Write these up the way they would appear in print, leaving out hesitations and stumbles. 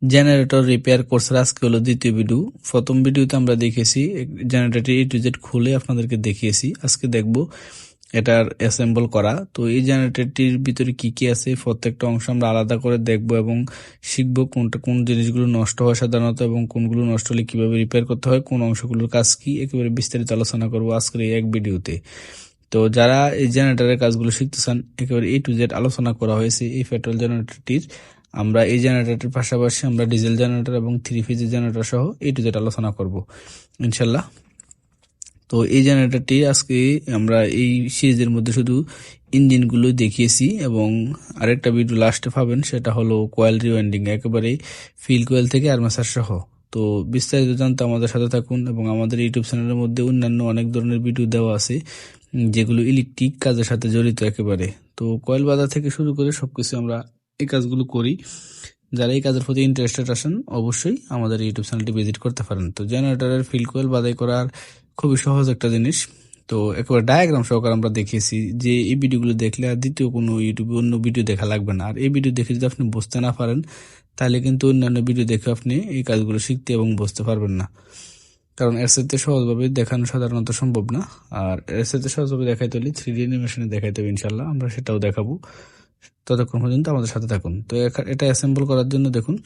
Generator repair কোর্সের আজকে হলো দ্বিতীয় ভিডিও। প্রথম ভিডিওতে আমরা দেখেছি জেনারেটরটি A to Z খুলে আপনাদেরকে দেখিয়েছি। আজকে দেখব এটার অ্যাসেম্বল করা। তো এই জেনারেটরটির ভিতরে কি কি আছে প্রত্যেকটা অংশ আমরা আলাদা করে দেখব এবং শিখবো কোন জিনিসগুলো নষ্ট হয় সাধারণত এবং কোনগুলো নষ্ট হলে কিভাবে রিপেয়ার করতে হয়, কোন অংশগুলোর কাজ কি, একেবারে বিস্তারিত আলোচনা করবো আজকের এই এক ভিডিওতে। তো যারা এই জেনারেটরের কাজগুলো শিখতে চান, একেবারে A to Z আলোচনা করা হয়েছে এই পেট্রোল জেনারেটরটির। আমরা এই জেনারেটরের পাশাপাশি আমরা ডিজেল জেনারেটর এবং 3 ফেজের জেনারেটর সহ A to Z আলোচনা করব ইনশাল্লাহ। তো এই জেনারেটরটি আজকে আমরা এই সিরিজের মধ্যে শুধু ইঞ্জিনগুলো দেখিয়েছি এবং আরেকটা ভিডিও লাস্টে পাবেন, সেটা হলো কয়েল রিওয়াইন্ডিং, একেবারে ফিল কয়েল থেকে আর্মেচার সহ। তো বিস্তারিত জানতে আমাদের সাথে থাকুন এবং আমাদের ইউটিউব চ্যানেলের মধ্যে অন্যান্য অনেক ধরনের ভিডিও দেওয়া আছে যেগুলো ইলেকট্রিক কাজের সাথে জড়িত একেবারে। তো কয়েল বাঁধা থেকে শুরু করে সবকিছু আমরা এই কাজগুলো করি। যারা এই কাজের প্রতি ইন্টারেস্টেড আছেন অবশ্যই আমাদের ইউটিউব চ্যানেলটি ভিজিট করতে পারেন। তো জেনারেটরের ফিল কয়েল বাঁধাই করার খুবই সহজ একটা জিনিস। তো একেবারে ডায়াগ্রাম সহকারে আমরা দেখিয়েছি যে এই ভিডিওগুলো দেখলে আর দ্বিতীয় কোনো ইউটিউবে অন্য ভিডিও দেখা লাগবে না। আর এই ভিডিও দেখে যদি আপনি বুঝতে না পারেন তাহলে কিন্তু অন্যান্য ভিডিও দেখে আপনি এই কাজগুলো শিখতে এবং বুঝতে পারবেন না, কারণ এর সাথে সহজভাবে দেখানো সাধারণত সম্ভব না। আর এর সাথে সহজভাবে দেখাইতে হলে 3D অ্যানিমেশনে দেখাইতে হবে ইনশাল্লাহ, আমরা সেটাও দেখাবো। ততক্ষণ পর্যন্ত আমাদের সাথে থাকুন। তো এটা অ্যাসেম্বল করার জন্য দেখুন,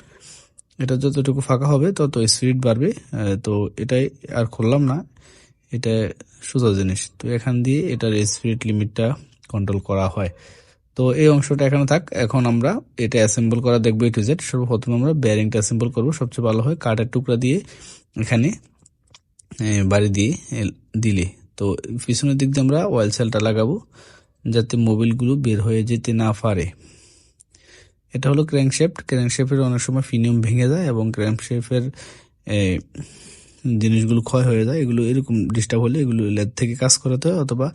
এটা যতটুকু ফাঁকা হবে তত স্পিড বাড়বে। তো এটাই আর খুললাম না, এটা সোজা জিনিস। তো এখান দিয়ে এটার স্পিড লিমিটটা কন্ট্রোল করা হয়। তো এই অংশটা এখানে থাক। এখন আমরা এটা অ্যাসেম্বল করা দেখবো A to Z। সর্বপ্রথম আমরা বেয়ারিংটা অ্যাসেম্বল করবো। সবচেয়ে ভালো হয় কাঠের টুকরা দিয়ে এখানে বাড়ি দিয়ে দিলে। তো পিছনের দিক দিয়ে আমরা অয়েল সেলটা লাগাবো যাতে মোবিলগুলো বের হয়ে যেতে না পারে। এটা হলো ক্র্যাঙ্কশ্যাফট। ক্র্যাঙ্কশ্যাফটের অনেক সময় ফিনিয়ম ভেঙে যায় এবং ক্র্যাঙ্কশ্যাফটের জিনিসগুলো ক্ষয় হয়ে যায়। এগুলো এরকম ডিস্টার্ব হলে এগুলো লেদ থেকে কাজ করাতে হয় অথবা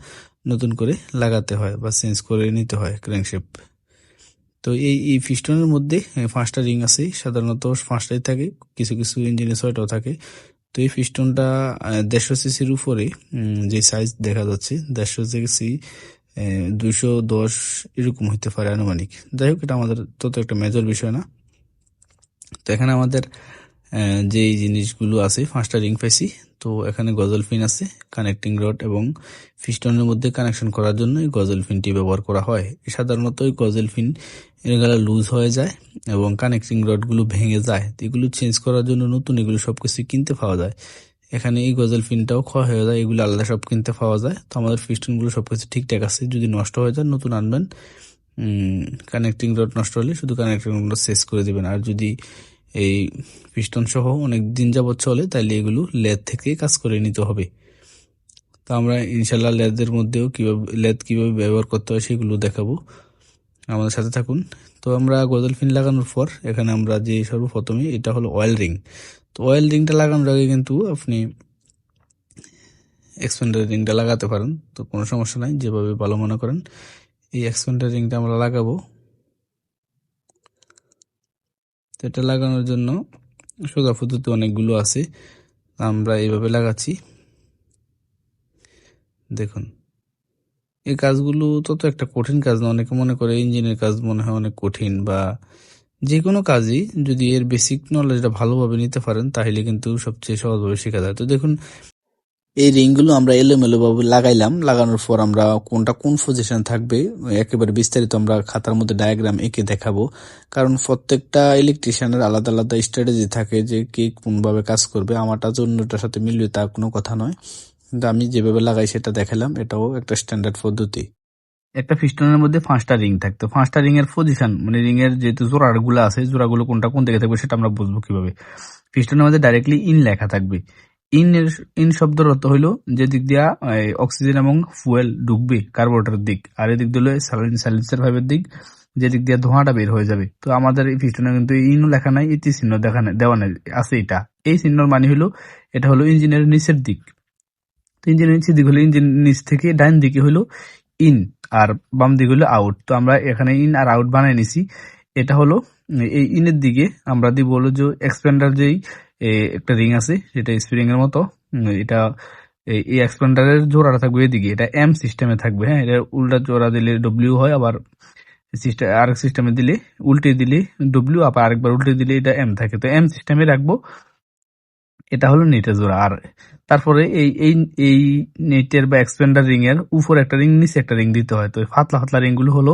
নতুন করে লাগাতে হয় বা চেঞ্জ করে নিতে হয় ক্র্যাঙ্কশ্যাফট। তো এই পিস্টনের মধ্যে 5টা রিং আছে, সাধারণত 5টাই থাকে, কিছু কিছু ইঞ্জিনে 6টাও থাকে। তো এই পিস্টনটা 150 সিসির উপরে যে সাইজ দেখা যাচ্ছে 150 সিসি 210 এরকম হইতে পারে আনুমানিক। যাই হোক, এটা আমাদের তত একটা মেজর বিষয় না। তো এখানে আমাদের যে জিনিসগুলো আছে 5টা রিং পাইছি। তো এখানে গজল পিন আছে, কানেক্টিং রড এবং পিস্টনের মধ্যে কানেকশন করার জন্য এই গজল পিনটি ব্যবহার করা হয়। সাধারণত এই গজল পিন এগুলো লুজ হয়ে যায় এবং কানেক্টিং রডগুলো ভেঙে যায়। এগুলো চেঞ্জ করার জন্য নতুন এগুলো সবকিছু কিনতে পাওয়া যায়। এখানে এই গজল পিনটাও ক্ষয় হয়ে যায়, এগুলো আলাদা সব কিনতে পাওয়া যায়। তো আমাদের পিস্টনগুলো সবকিছু ঠিকঠাক আছে, যদি নষ্ট হয়ে যায় নতুন আনবেন। কানেক্টিং রড নষ্ট হলে শুধু কানেক্টিং রড চেঞ্জ করে দিবেন। আর যদি এই পিস্টন সহ অনেক দিন যাবত চলে তাইলে এগুলো লেদ থেকে কাজ করে নিতে হবে। তো আমরা ইনশাল্লাহ লেদের মধ্যেও লেদ কিভাবে ব্যবহার করতে হয় সেগুলো দেখাবো, আমাদের সাথে থাকুন। তো আমরা গজল পিন লাগানোর পর এখানে আমরা যে সর্বপ্রথমে এটা হলো অয়েল রিং। তো অয়েল রিংটা লাগানোর আগে কিন্তু আপনি এক্সপেন্ডার রিংটা লাগাতে পারেন, তো কোনো সমস্যা নাই, যেভাবে ভালো মনে করেন। এই এক্সপেন্ডার রিংটা আমরা লাগাবো। তো এটা লাগানোর জন্য সোজা পদ্ধতি অনেকগুলো আছে, আমরা এইভাবে লাগাচ্ছি। দেখুন, এই কাজগুলো তত একটা কঠিন কাজ না। অনেকে মনে করে ইঞ্জিনের কাজ মনে হয় অনেক কঠিন, বা যে কোনো কাজই যদি এর বেসিক নলেজটা ভালোভাবে নিতে পারেন তাহলে কিন্তু সবচেয়ে সহজভাবে শেখা যায়। তো দেখুন, এই রিংগুলো আমরা এলোমেলো ভাবে লাগাইলাম। লাগানোর পর আমরা কোনটা কোন পজিশন থাকবে একেবারে বিস্তারিত আমরা খাতার মধ্যে ডায়াগ্রাম এঁকে দেখাবো, কারণ প্রত্যেকটা ইলেকট্রিশিয়ানের আলাদা আলাদা স্ট্র্যাটেজি থাকে যে কে কোনভাবে কাজ করবে। আমারটা অন্যটার সাথে মিলবে তা কোনো কথা নয়, কিন্তু আমি যেভাবে লাগাই সেটা দেখালাম। এটাও একটা স্ট্যান্ডার্ড পদ্ধতি। একটা পিস্টনের মধ্যে 5টা রিং থাকতো, 5টা রিং এর পজিশন মানে রিং এর যেহেতু জোড়াগুলো আছে, জোড়াগুলো কোনটা কোন দিকে থাকবে সেটা আমরা বুঝবো কিভাবে। পিস্টনের মধ্যে ডাইরেক্টলি ইন লেখা থাকবে। ইন শব্দের অর্থ হইলো যে দিক দিয়া অক্সিজেন এবং ফুয়েল ঢুকবে কার্বোরেটরের দিক, আর এদিক দিলে সাইলেন্সার ভাইবের দিক, যে দিক দিয়ে ধোঁয়াটা বের হয়ে যাবে। তো আমাদের এই পিস্টনে কিন্তু ইনও লেখা নাই, ইতি চিহ্ন দেওয়া নাই, আছে এটা। এই চিহ্নর মানে হলো এটা হলো ইঞ্জিনের নিচের দিক। তো ইঞ্জিনের নিচের দিক হলো ইঞ্জিন নিচ থেকে ডাইন দিকে হলো ইন আর বাম দিক হলো আউট। তো আমরা এখানে ইন আর আউট বানাই নিছি। এটা হলো এই ইনের দিকে আমরা দিব হলো যে এক্সপেন্ডার যেই একটা রিং আছে যেটা স্প্রিং এর মতো, এটা এই এক্সপেন্ডারের জোড়াটা থাকবে এদিকে, এটা এম সিস্টেমে থাকবে। হ্যাঁ, এটা উল্টা জোড়া দিলে ডব্লিউ হয়, আবার আরেক সিস্টেমে দিলে উল্টে দিলে ডব্লিউ, আবার আরেকবার উল্টে দিলে এটা এম থাকে। তো এম সিস্টেমে রাখবো। এটা হলো নেটের জোড়া। আর তারপরে এই এই এই নেটের বা এক্সপেন্ডার রিং এর উপরে একটা রিং, নিচে একটা রিং দিতে হয়। তো পাতলা পাতলা রিং গুলো হলো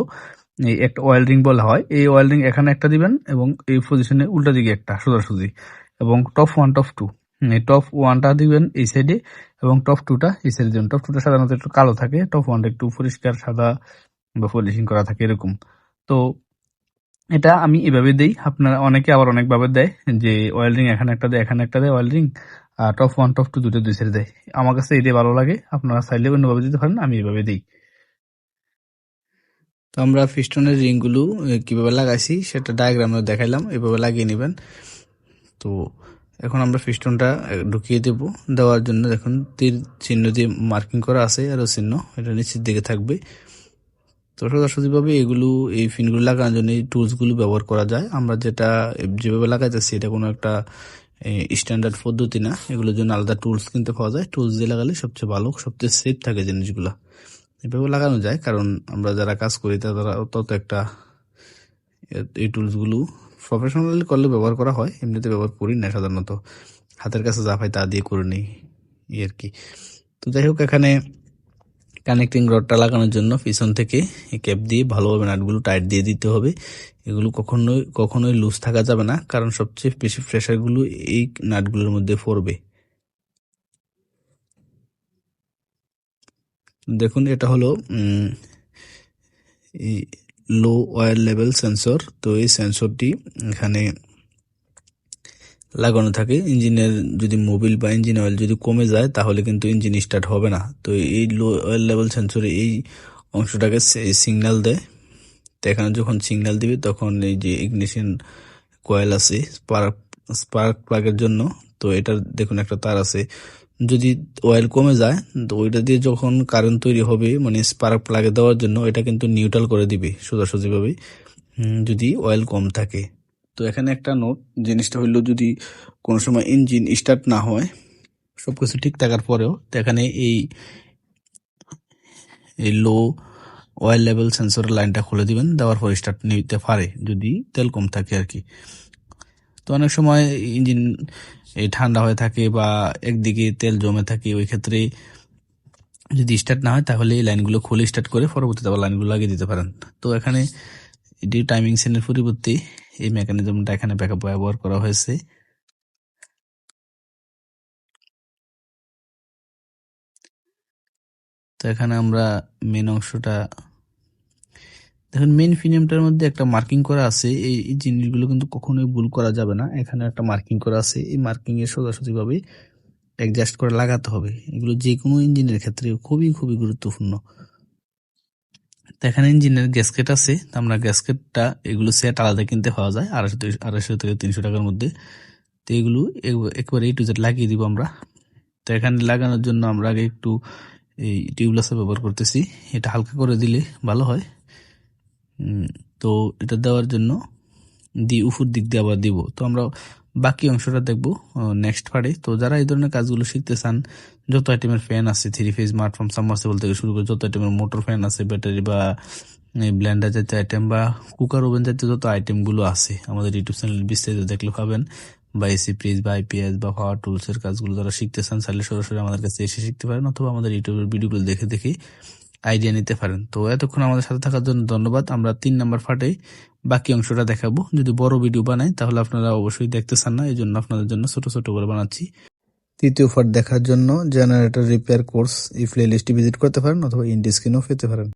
এই একটা অয়েল রিং বলা হয়। এই অয়েল রিং এখানে একটা দিবেন এবং এই পজিশনে উল্টা দিকে একটা সোজাসুজি, এবং top one top two, top ওয়ানটা দিবেন এই সাইডে এবং টপ টুটা এই সাইডে দিবেন। টপ টুটা সাধারণত একটু কালো থাকে, টপ ওয়ানটা একটু পরিষ্কার সাদা বা পলিশিং করা থাকে এরকম। তো এটা আমি এভাবে দেই, আপনারা অনেকে আবার অনেকভাবে দেয়, যে অয়েল রিং এখানে একটা দেয়, এখানে একটা দেয় অয়েল রিং, আর টপ ওয়ান টপ টু দুটো দুই সাইডে দেয়। আমার কাছে এটাই ভালো লাগে, আপনারা চাইলে অন্যভাবে দিতে পারেন, আমি এভাবে দিই। তো আমরা পিস্টনের রিংগুলো কিভাবে লাগাইছি সেটা ডায়াগ্রামে দেখাইলাম, এভাবে লাগিয়ে নেবেন। তো এখন আমরা পিস্টনটা ঢুকিয়ে দেব। দেওয়ার জন্য দেখুন তীর চিহ্ন দিয়ে মার্কিং করা আছে, আরো চিহ্ন, এটা নিচের দিকে থাকবে। তো সোজাসুজিভাবে এগুলো এই পিনগুলো লাগানোর জন্য এই টুলসগুলো ব্যবহার করা যায়। আমরা যেভাবে লাগাইতেছি এটা কোনো একটা স্ট্যান্ডার্ড পদ্ধতি না, এগুলোর জন্য আলাদা টুলস কিনতে পাওয়া যায়। টুলস দিয়ে লাগালে সবচেয়ে ভালো, সবচেয়ে সেফ থাকে জিনিসগুলো। এভাবে লাগানো যায়, কারণ আমরা যারা কাজ করি তারা তত একটা এই টুলসগুলো প্রফেশনালি করলে ব্যবহার করা হয়, এমনিতে ব্যবহার করি না সাধারণত, হাতের কাছে যা পাই তা দিয়ে করে নিই আর কি। তো যাই হোক, এখানে কানেক্টিং রডটা লাগানোর জন্য পিছন থেকে ক্যাপ দিয়ে ভালোভাবে নাটগুলো টাইট দিয়ে দিতে হবে। এগুলো কখনোই লুজ থাকা যাবে না, কারণ সবচেয়ে বেশি প্রেশারগুলো এই নাটগুলোর মধ্যে পড়বে। দেখুন এটা হলো লো অয়েল লেভেল সেন্সর। তো এই সেন্সরটি এখানে লাগানো থাকে। ইঞ্জিনের যদি মোবিল বা ইঞ্জিন অয়েল যদি কমে যায় তাহলে কিন্তু ইঞ্জিন স্টার্ট হবে না। তো এই লো অয়েল লেভেল সেন্সরে এই অংশটাকে সিগন্যাল দেয়। তো এখানে যখন সিগন্যাল দিবে তখন এই যে ইগনিশন কয়েল আছে স্পার্ক প্লাগের জন্য, তো এটার দেখুন একটা তার আছে, যদি অয়েল কমে যায় তো ওইটা দিয়ে যখন কারেন্ট তৈরি হবে, মানে স্পার্ক প্লাগে দেওয়ার জন্য, এটা কিন্তু নিউট্রাল করে দিবে সোজাসুজিভাবে যদি অয়েল কম থাকে। তো এখানে একটা নোট, জিনিসটা হইলো যদি কোনো সময় ইঞ্জিন স্টার্ট না হয় সবকিছু ঠিক থাকার পরেও, তো এখানে এই লো অয়েল লেভেল সেন্সরের লাইনটা খুলে দিবেন, দেওয়ার পর স্টার্ট নিতে পারে যদি তেল কম থাকে আর কি। তো অনেক সময় ইঞ্জিন এই ঠান্ডা হয়ে থাকে বা একদিকে তেল জমে থাকে, ওই ক্ষেত্রে যদি স্টার্ট না হয় তাহলে এই লাইনগুলো খুলে স্টার্ট করে পরবর্তীতে আবার লাইনগুলো লাগিয়ে দিতে পারেন। তো এখানে এটি টাইমিং সেনের পরিবর্তে এই মেকানিজমটা এখানে ব্যাকআপ ব্যবহার করা হয়েছে। তো এখানে আমরা মেন অংশটা দেখুন, মেন ফিনেমটার মধ্যে একটা মার্কিং করা আছে। এই জিনিসগুলো কিন্তু কখনোই ভুল করা যাবে না। এখানে একটা মার্কিং করা আছে, এই মার্কিং এর সোজাসুজিভাবে অ্যাডজাস্ট করে লাগাতে হবে। এগুলো যে কোনো ইঞ্জিনের ক্ষেত্রে খুবই খুবই গুরুত্বপূর্ণ। তো এখানে ইঞ্জিনের গ্যাসকেট আছে, আমরা গ্যাসকেটটা এগুলো সেট আলাদা কিনতে পাওয়া যায় 250 থেকে 300 টাকার মধ্যে। তো এগুলো একবারে A to Z লাগিয়ে দিব আমরা। তো এখানে লাগানোর জন্য আমরা আগে একটু এই টিউবলেস ব্যবহার করতেছি, এটা হালকা করে দিলে ভালো হয়। তো এটা দেওয়ার জন্য উপর দিক দিয়ে আবার দিব। তো আমরা বাকি অংশটা দেখবো নেক্সট পার্টে। তো যারা এই ধরনের কাজগুলো শিখতে চান, যত আইটেমের ফ্যান আছে, 3 ফেজ স্মার্টফোন সাবমার্সিবল থেকে শুরু করে যত আইটেমের মোটর ফ্যান আছে, ব্যাটারি বা ব্লেন্ডার জাতীয় আইটেম বা কুকার ওভেন জাতীয় যত আইটেমগুলো আছে আমাদের ইউটিউব চ্যানেলে বিস্তারিত দেখলে পাবেন। বা এসি ফ্রিজ বা আইপিএস বা পাওয়ার টুলস এর কাজগুলো যারা শিখতে চান চাইলে সরাসরি আমাদের কাছে এসে শিখতে পারেন, অথবা আমাদের ইউটিউবের ভিডিওগুলো দেখে দেখে আইডিয়া নিতে পারেন। তো এতক্ষণ আমাদের সাথে থাকার জন্য ধন্যবাদ। আমরা 3 নাম্বার পার্টে বাকি অংশটা দেখাবো। যদি বড় ভিডিও বানাই তাহলে আপনারা অবশ্যই দেখতে চান না, এই জন্য আপনাদের জন্য ছোট ছোট করে বানাচ্ছি। তৃতীয় পার্ট দেখার জন্য জেনারেটর রিপেয়ার কোর্স এই প্লে লিস্টটি ভিজিট করতে পারেন, অথবা ইন্ডি স্ক্রিনেও পেতে পারেন।